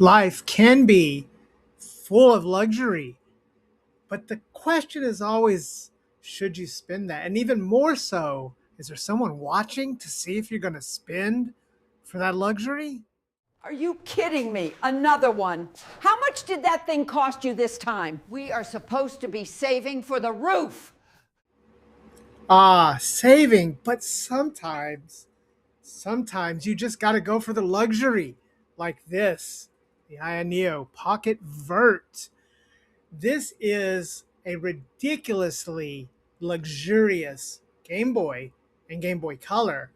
Life can be full of luxury, but the question is always, should you spend that? And even more so, is there someone watching to see if you're going to spend for that luxury? Are you kidding me? Another one. How much did that thing cost you this time? We are supposed to be saving for the roof. Saving, but sometimes you just got to go for the luxury, like this, the Ayaneo Pocket Vert. This is a ridiculously luxurious Game Boy and Game Boy Color.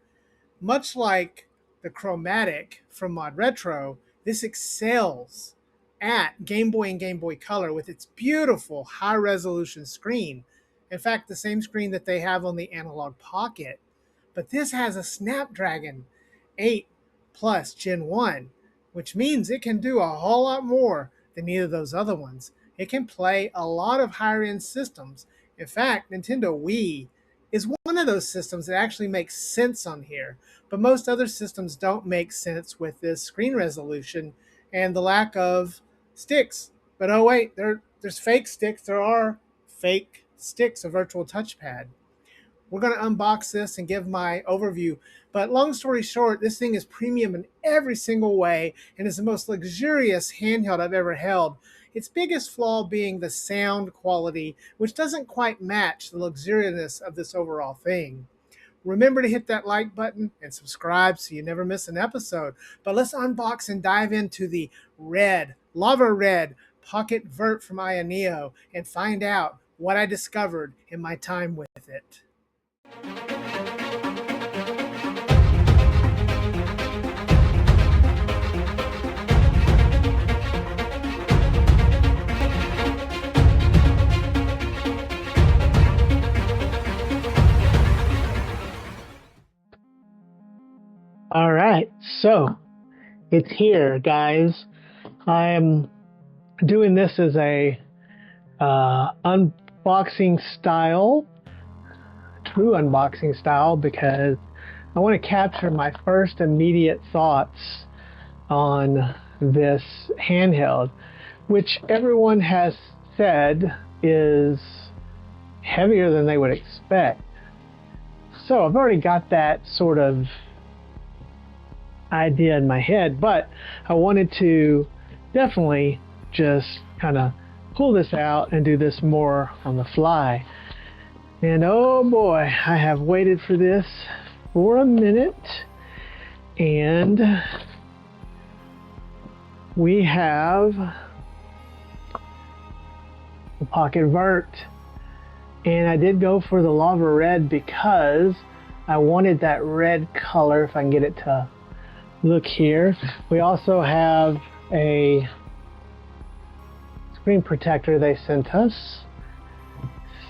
Much like the Chromatic from Mod Retro, this excels at Game Boy and Game Boy Color with its beautiful high-resolution screen. In fact, the same screen that they have on the Analog Pocket. But this has a Snapdragon 8 Plus Gen 1, which means it can do a whole lot more than either of those other ones. It can play a lot of higher-end systems. In fact, Nintendo Wii is one of those systems that actually makes sense on here. But most other systems don't make sense with this screen resolution and the lack of sticks. But oh wait, there's fake sticks. There are fake sticks, a virtual touchpad. We're going to unbox this and give my overview. But long story short, this thing is premium in every single way and is the most luxurious handheld I've ever held. Its biggest flaw being the sound quality, which doesn't quite match the luxuriousness of this overall thing. Remember to hit that like button and subscribe so you never miss an episode. But let's unbox and dive into the lava red Pocket Vert from Ayaneo and find out what I discovered in my time with it. All right, so it's here, guys. I'm doing this as a unboxing style, true unboxing style, because I want to capture my first immediate thoughts on this handheld, which everyone has said is heavier than they would expect. So I've already got that sort of idea in my head, but I wanted to definitely just kind of pull this out and do this more on the fly. And oh boy, I have waited for this for a minute, and we have the Pocket Vert. And I did go for the lava red because I wanted that red color, if I can get it to look here. We also have a screen protector they sent us.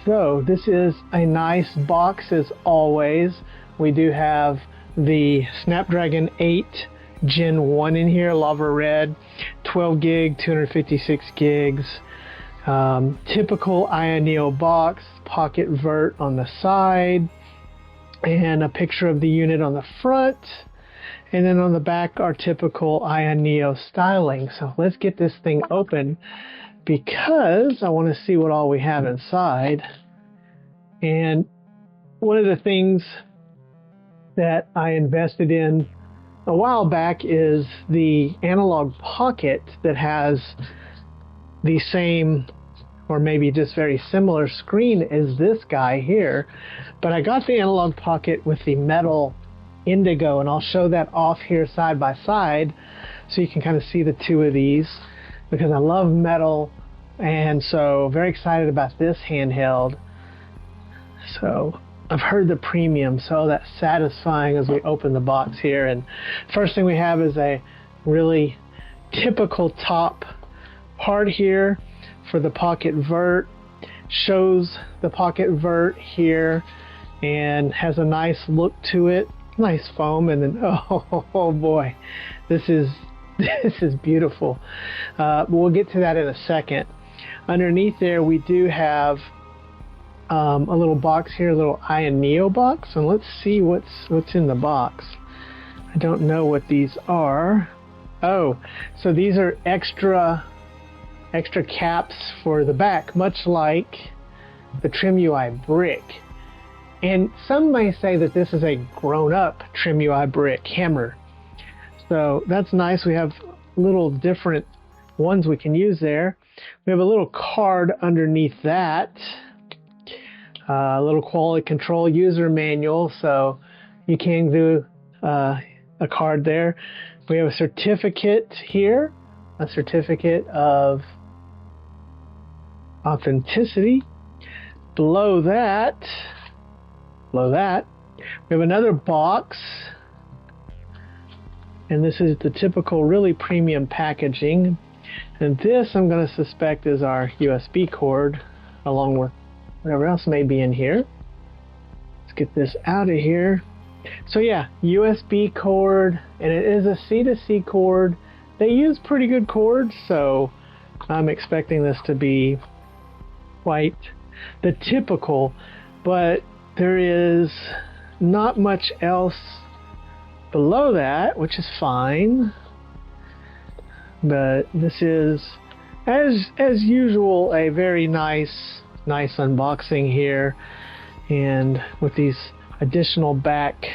So this is a nice box as always. We do have the Snapdragon 8 Gen 1 in here, lava red, 12 gig, 256 gigs. Typical Ayaneo box, Pocket Vert on the side, and a picture of the unit on the front. And then on the back, our typical Ayaneo styling. So let's get this thing open because I want to see what all we have inside. And one of the things that I invested in a while back is the Analog Pocket that has the same, or maybe just very similar screen as this guy here. But I got the Analog Pocket with the metal indigo, and I'll show that off here side by side so you can kind of see the two of these, because I love metal, and so very excited about this handheld. So I've heard the premium, so that's satisfying as we open the box here. And first thing we have is a really typical top part here for the Pocket Vert. Shows the Pocket Vert here and has a nice look to it. Nice foam, and then oh boy, this is beautiful. We'll get to that in a second. Underneath there, we do have a little box here, a little Ayaneo box, and let's see what's in the box. I don't know what these are. Oh, so these are extra caps for the back, much like the Trim UI brick. And some may say that this is a grown-up Trim UI brick hammer. So that's nice. We have little different ones we can use there. We have a little card underneath that. A little quality control user manual, so you can do a card there. We have a certificate here, a certificate of authenticity. Below that, we have another box, and this is the typical really premium packaging. And this, I'm going to suspect, is our USB cord, along with whatever else may be in here. Let's get this out of here. So yeah, USB cord, and it is a C2C cord. They use pretty good cords, so I'm expecting this to be quite the typical, but there is not much else below that, which is fine. But this is, as usual, a very nice unboxing here, and with these additional back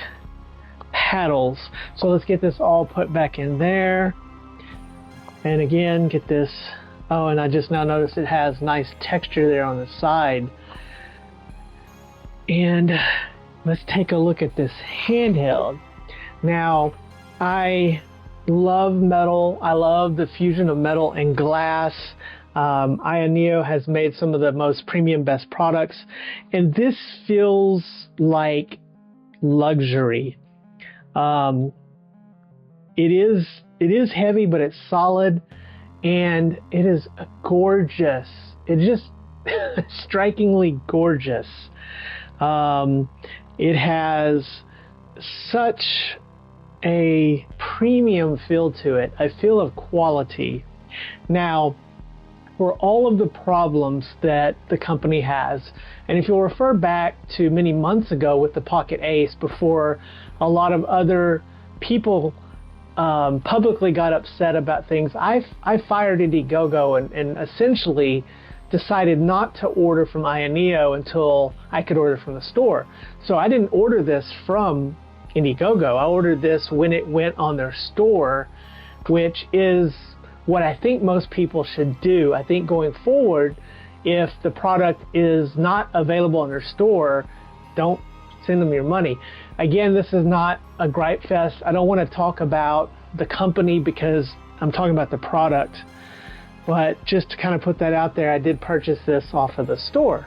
paddles. So let's get this all put back in there, and again get this. Oh, and I just now noticed it has nice texture there on the side. And let's take a look at this handheld. Now, I love metal. I love the fusion of metal and glass. Ayaneo has made some of the most premium best products, and this feels like luxury. It is heavy, but it's solid, and it is gorgeous. It's just strikingly gorgeous. It has such a premium feel to it, a feel of quality. Now, for all of the problems that the company has, and if you'll refer back to many months ago with the Pocket Ace, before a lot of other people publicly got upset about things, I fired Indiegogo and essentially decided not to order from Ayaneo until I could order from the store. So I didn't order this from Indiegogo. I ordered this when it went on their store, which is what I think most people should do. I think going forward, if the product is not available in their store, don't send them your money. Again, this is not a gripe fest. I don't want to talk about the company because I'm talking about the product. But just to kind of put that out there, I did purchase this off of the store.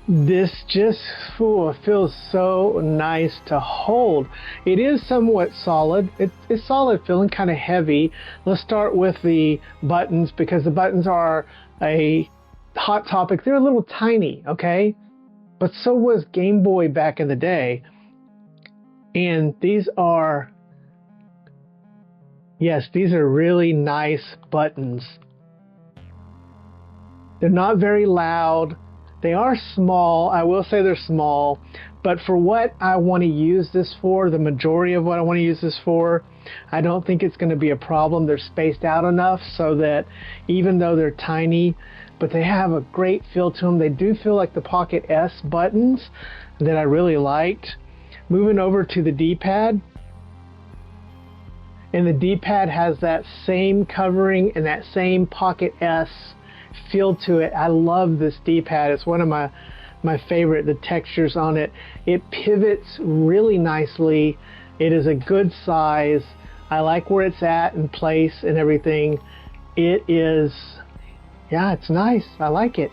This just feels so nice to hold. It is somewhat solid. It's solid feeling, kind of heavy. Let's start with the buttons, because the buttons are a hot topic. They're a little tiny, okay? But so was Gameboy back in the day. And these are, yes, these are really nice buttons. They're not very loud. They are small. I will say they're small, but for what I want to use this for, the majority of what I want to use this for, I don't think it's going to be a problem. They're spaced out enough so that even though they're tiny, but they have a great feel to them. They do feel like the Pocket S buttons that I really liked. Moving over to the D-pad, and the D-pad has that same covering and that same Pocket S feel to it. I love this D-pad. It's one of my favorite. The textures on it. It pivots really nicely. It is a good size. I like where it's at in place and everything. It is, yeah, it's nice. I like it.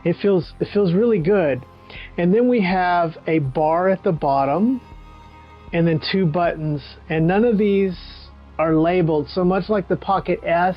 It feels really good. And then we have a bar at the bottom and then two buttons, and none of these are labeled. So much like the Pocket S,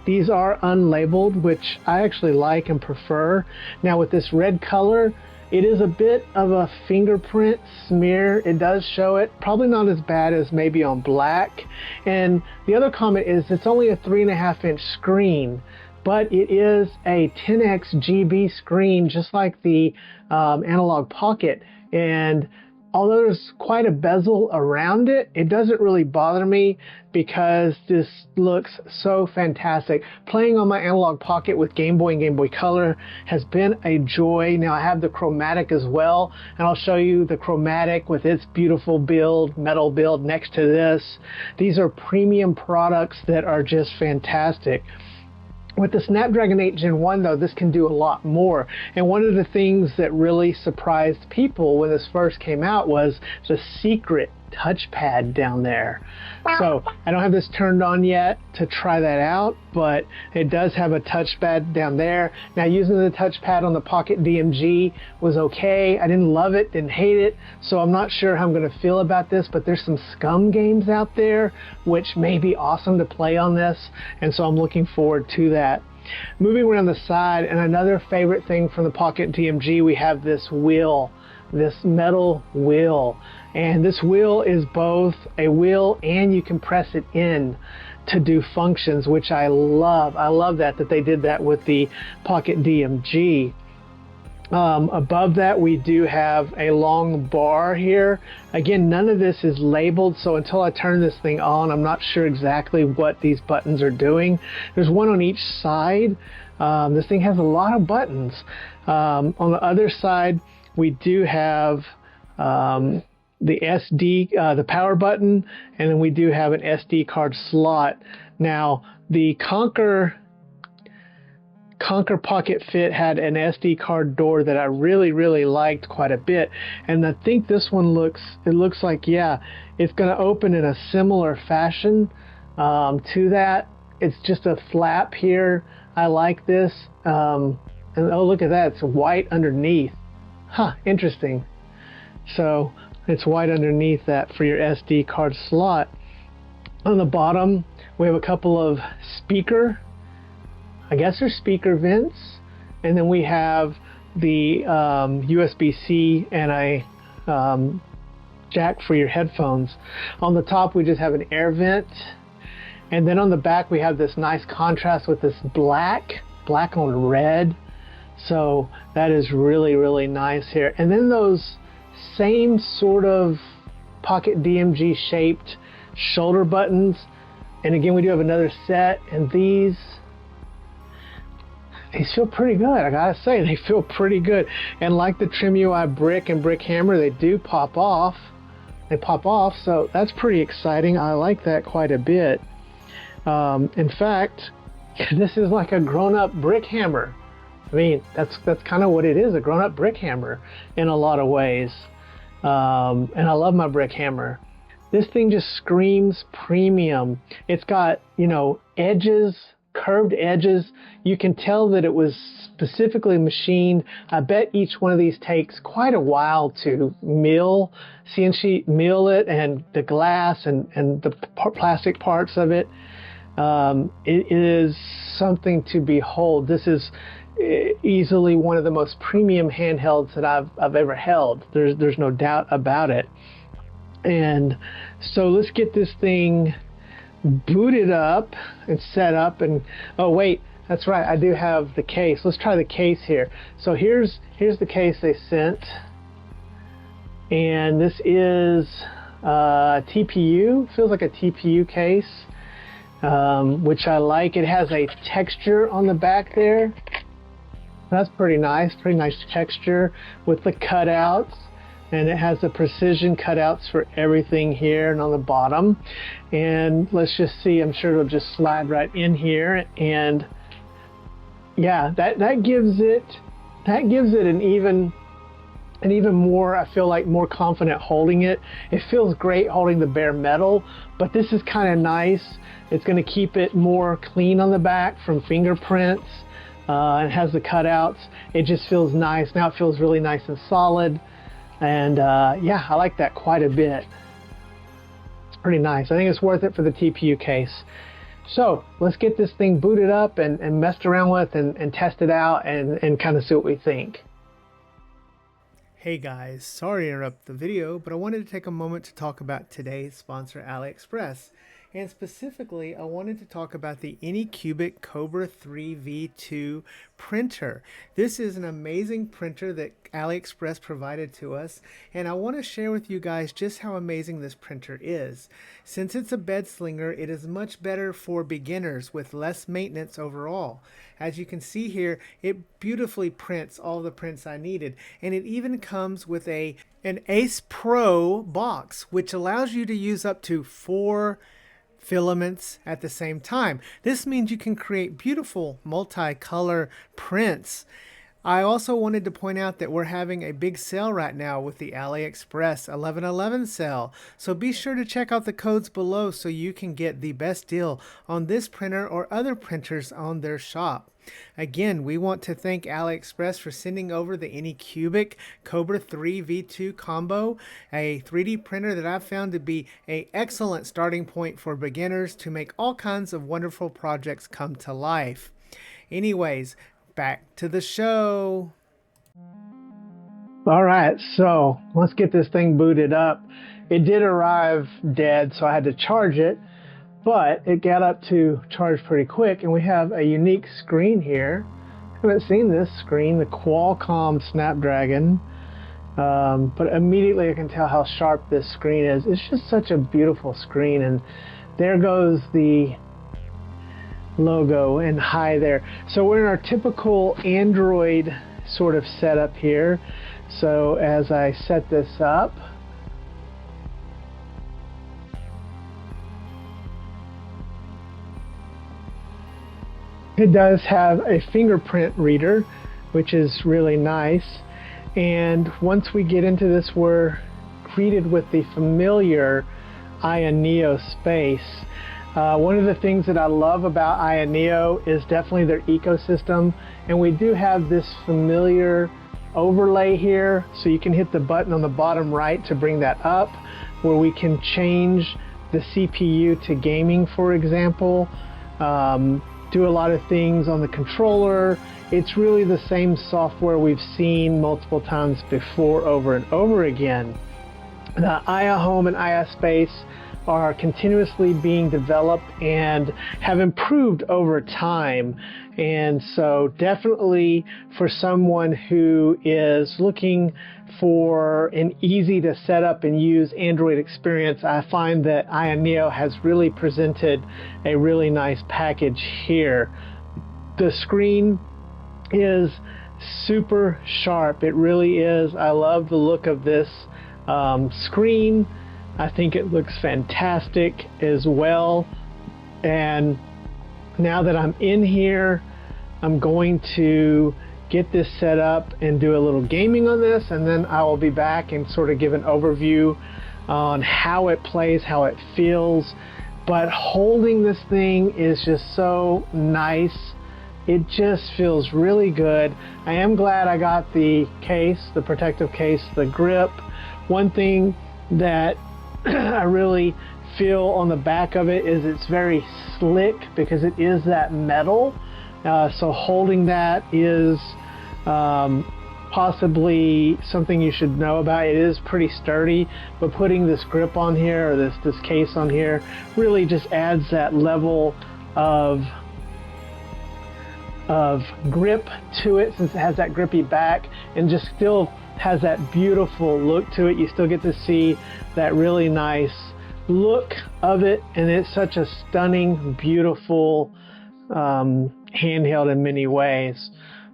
these are unlabeled, which I actually like and prefer. Now with this red color, it is a bit of a fingerprint smear. It does show it. Probably not as bad as maybe on black. And the other comment is it's only a 3.5-inch screen, but it is a 10x GB screen, just like the Analog Pocket. And although there's quite a bezel around it, it doesn't really bother me because this looks so fantastic. Playing on my Analog Pocket with Game Boy and Game Boy Color has been a joy. Now I have the chromatic as well, and I'll show you the chromatic with its beautiful build, metal build next to this. These are premium products that are just fantastic. With the Snapdragon 8 Gen 1 though, this can do a lot more. And one of the things that really surprised people when this first came out was the secret touchpad down there. So I don't have this turned on yet to try that out, but it does have a touchpad down there. Now using the touchpad on the Pocket DMG was okay. I didn't love it, didn't hate it, so I'm not sure how I'm going to feel about this, but there's some Scum games out there which may be awesome to play on this, and so I'm looking forward to that. Moving around the side, and another favorite thing from the Pocket DMG, we have this wheel, this metal wheel. And this wheel is both a wheel and you can press it in to do functions, which I love. I love that they did that with the Pocket DMG. Above that we do have a long bar here. Again, none of this is labeled, so until I turn this thing on, I'm not sure exactly what these buttons are doing. There's one on each side. This thing has a lot of buttons. On the other side, we do have the SD, the power button, and then we do have an SD card slot. Now, the Conquer Pocket Fit had an SD card door that I really liked quite a bit, and I think this one looks like, yeah, it's going to open in a similar fashion to that. It's just a flap here. I like this, and oh, look at that, it's white underneath. Huh, interesting. So it's white underneath that for your SD card slot. On the bottom, we have a couple of I guess they're speaker vents, and then we have the USB-C and a jack for your headphones. On the top, we just have an air vent, and then on the back, we have this nice contrast with this black on red. So that is really nice here. And then those same sort of Pocket DMG shaped shoulder buttons, and again we do have another set, and these feel pretty good. I gotta say, they feel pretty good. And like the Trim UI brick and brick hammer, they do pop off. They pop off, so that's pretty exciting. I like that quite a bit. In fact, this is like a grown-up brick hammer. I mean, that's kind of what it is, a grown-up brick hammer in a lot of ways. And I love my brick hammer. This thing just screams premium. It's got, you know, edges, curved edges. You can tell that it was specifically machined. I bet each one of these takes quite a while to mill, CNC mill it, and the glass and the plastic parts of it. It is something to behold. This is easily one of the most premium handhelds that I've ever held. There's no doubt about it. And so let's get this thing booted up and set up. And oh wait, that's right, I do have the case. Let's try the case here. So here's the case they sent, and this is TPU. Feels like a TPU case, which I like. It has a texture on the back there. That's pretty nice texture with the cutouts, and it has the precision cutouts for everything here and on the bottom. And let's just see, I'm sure it'll just slide right in here, and yeah, that gives it an even more, I feel like, more confident holding it. It feels great holding the bare metal, but this is kind of nice. It's going to keep it more clean on the back from fingerprints. It has the cutouts. It just feels nice. Now it feels really nice and solid. And yeah, I like that quite a bit. It's pretty nice. I think it's worth it for the TPU case. So let's get this thing booted up and messed around with and test it out and kind of see what we think. Hey guys, sorry to interrupt the video, but I wanted to take a moment to talk about today's sponsor, AliExpress. And specifically, I wanted to talk about the Anycubic Kobra 3V2 printer. This is an amazing printer that AliExpress provided to us, and I want to share with you guys just how amazing this printer is. Since it's a bed slinger, it is much better for beginners with less maintenance overall. As you can see here, it beautifully prints all the prints I needed, and it even comes with an Ace Pro box, which allows you to use up to 4 filaments at the same time. This means you can create beautiful multicolor prints. I also wanted to point out that we're having a big sale right now with the AliExpress 11/11 sale. So be sure to check out the codes below so you can get the best deal on this printer or other printers on their shop. Again, we want to thank AliExpress for sending over the Anycubic Kobra 3V2 combo, a 3D printer that I've found to be an excellent starting point for beginners to make all kinds of wonderful projects come to life. Anyways, back to the show. All right, so let's get this thing booted up. It did arrive dead, so I had to charge it, but it got up to charge pretty quick, and we have a unique screen here. I haven't seen this screen, the Qualcomm Snapdragon, but immediately I can tell how sharp this screen is. It's just such a beautiful screen, and there goes the logo and hi there. So we're in our typical Android sort of setup here. So as I set this up, it does have a fingerprint reader, which is really nice. And once we get into this, we're greeted with the familiar Ayaneo space. One of the things that I love about Ayaneo is definitely their ecosystem, and we do have this familiar overlay here, so you can hit the button on the bottom right to bring that up, where we can change the CPU to gaming, for example, do a lot of things on the controller. It's really the same software we've seen multiple times before over and over again. The Aya Home and Aya Space are continuously being developed and have improved over time. And so definitely for someone who is looking for an easy to set up and use Android experience, I find that Ayaneo has really presented a really nice package here. The screen is super sharp. It really is. I love the look of this screen. I think it looks fantastic as well. And now that I'm in here, I'm going to get this set up and do a little gaming on this, and then I will be back and sort of give an overview on how it plays, how it feels. But holding this thing is just so nice. It just feels really good. I am glad I got the case, the protective case, the grip. One thing that I really feel on the back of it is it's very slick because it is that metal. So holding that is possibly something you should know about. It is pretty sturdy, but putting this grip on here, or this case on here, really just adds that level of grip to it, since it has that grippy back and just still has that beautiful look to it. You still get to see that really nice look of it, and it's such a stunning, beautiful handheld in many ways.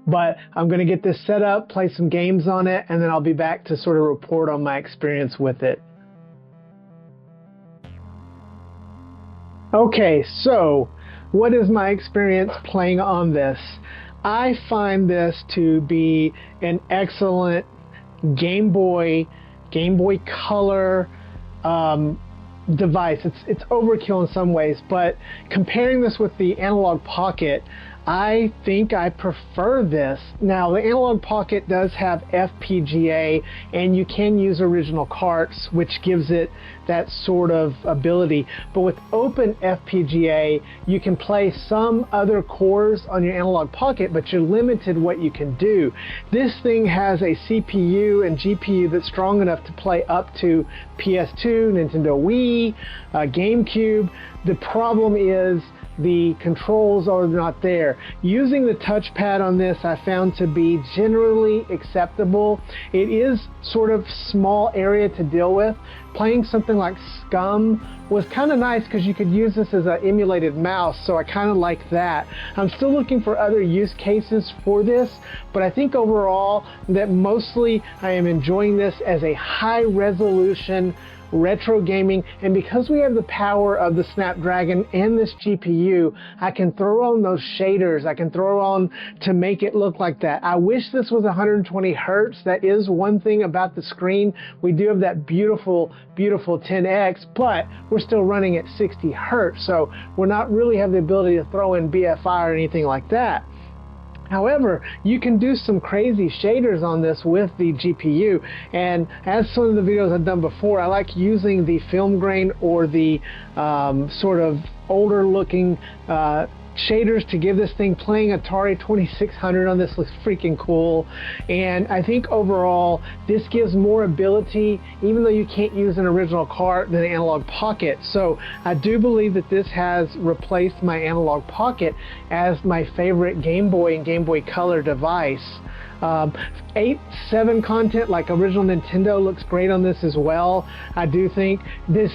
But I'm going to get this set up, play some games on it, and then I'll be back to sort of report on my experience with it. Okay, so what is my experience playing on this? I find this to be an excellent Game Boy Color device. It's overkill in some ways, but comparing this with the Analog Pocket, I think I prefer this. Now, the Analog Pocket does have FPGA, and you can use original carts, which gives it that sort of ability. But with open FPGA, you can play some other cores on your Analog Pocket, but you're limited what you can do. This thing has a CPU and GPU that's strong enough to play up to PS2, Nintendo Wii, GameCube. The problem is the controls are not there. Using the touchpad on this I found to be generally acceptable. It is sort of small area to deal with. Playing something like Scum was kind of nice because you could use this as an emulated mouse, so I kind of like that. I'm still looking for other use cases for this, but I think overall that mostly I am enjoying this as a high resolution retro gaming, and because we have the power of the Snapdragon and this GPU, I can throw on those shaders, I can throw on to make it look like that. I wish this was 120 Hertz. That is one thing about the screen. We do have that beautiful 10X, but we're still running at 60 Hertz, so we're not really have the ability to throw in BFI or anything like that. However, you can do some crazy shaders on this with the GPU, and as some of the videos I've done before, I like using the film grain or the sort of older looking shaders to give this thing. Playing Atari 2600 on this looks freaking cool, and I think overall this gives more ability, even though you can't use an original cart, than the Analog Pocket. So I do believe that this has replaced my Analog Pocket as my favorite Game Boy and Game Boy Color device. 8.7 content like original Nintendo looks great on this as well. I do think the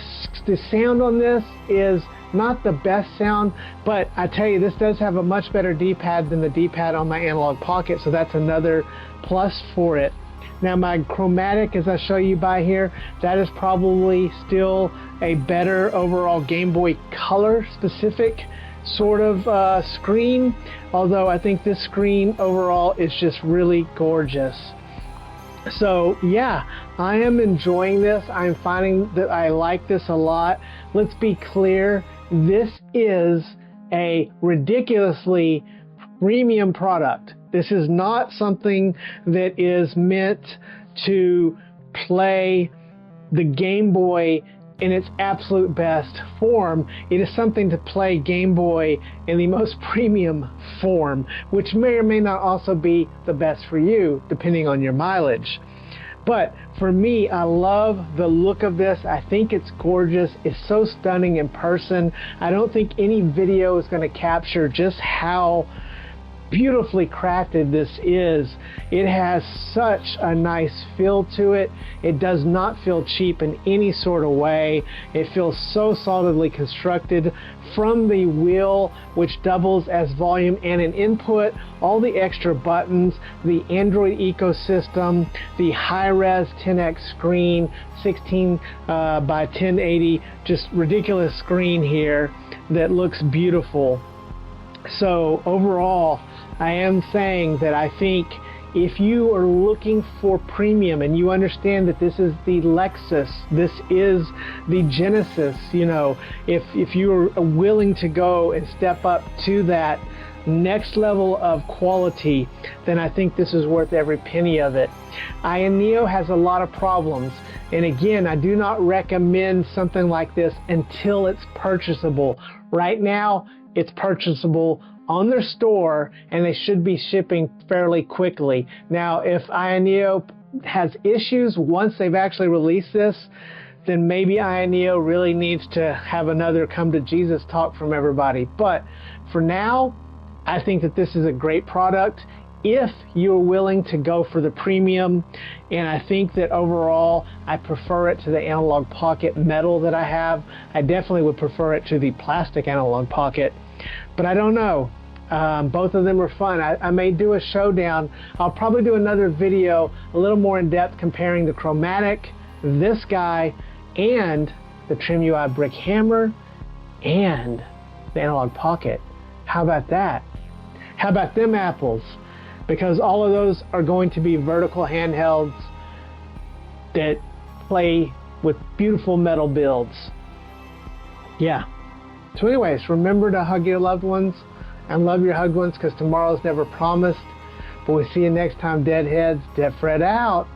sound on this is not the best sound, but I tell you, this does have a much better D-pad than the D-pad on my Analog Pocket, so that's another plus for it. Now my chromatic, as I show you by here, that is probably still a better overall Game Boy Color specific sort of screen, although I think this screen overall is just really gorgeous. So yeah, I am enjoying this. I'm finding that I like this a lot. Let's be clear, this is a ridiculously premium product. This is not something that is meant to play the Game Boy in its absolute best form. It is something to play Game Boy in the most premium form, which may or may not also be the best for you, depending on your mileage. But for me, I love the look of this. I think it's gorgeous. It's so stunning in person. I don't think any video is going to capture just how beautifully crafted this is. It has such a nice feel to it. It does not feel cheap in any sort of way. It feels so solidly constructed, from the wheel, which doubles as volume and an input, all the extra buttons, the Android ecosystem, the high-res 10x screen, 16 by 1080, just ridiculous screen here that looks beautiful. So overall, I am saying that I think if you are looking for premium and you understand that this is the Lexus, this is the Genesis, you know, if you are willing to go and step up to that next level of quality, then I think this is worth every penny of it. Ayaneo has a lot of problems, and again, I do not recommend something like this until it's purchasable. Right now, it's purchasable on their store, and they should be shipping fairly quickly. Now, if Ayaneo has issues once they've actually released this, then maybe Ayaneo really needs to have another come to Jesus talk from everybody. But for now, I think that this is a great product if you're willing to go for the premium, and I think that overall I prefer it to the Analog Pocket metal that I have. I definitely would prefer it to the plastic Analog Pocket, but I don't know. Both of them are fun. I may do a showdown. I'll probably do another video a little more in depth comparing the chromatic, this guy, and the Trim UI brick hammer and the Analog Pocket. How about that? How about them apples? Because all of those are going to be vertical handhelds that play with beautiful metal builds. Yeah. So anyways, remember to hug your loved ones. and love your hugged ones because tomorrow's never promised. But we'll see you next time, Deadheads. Dead Fred out.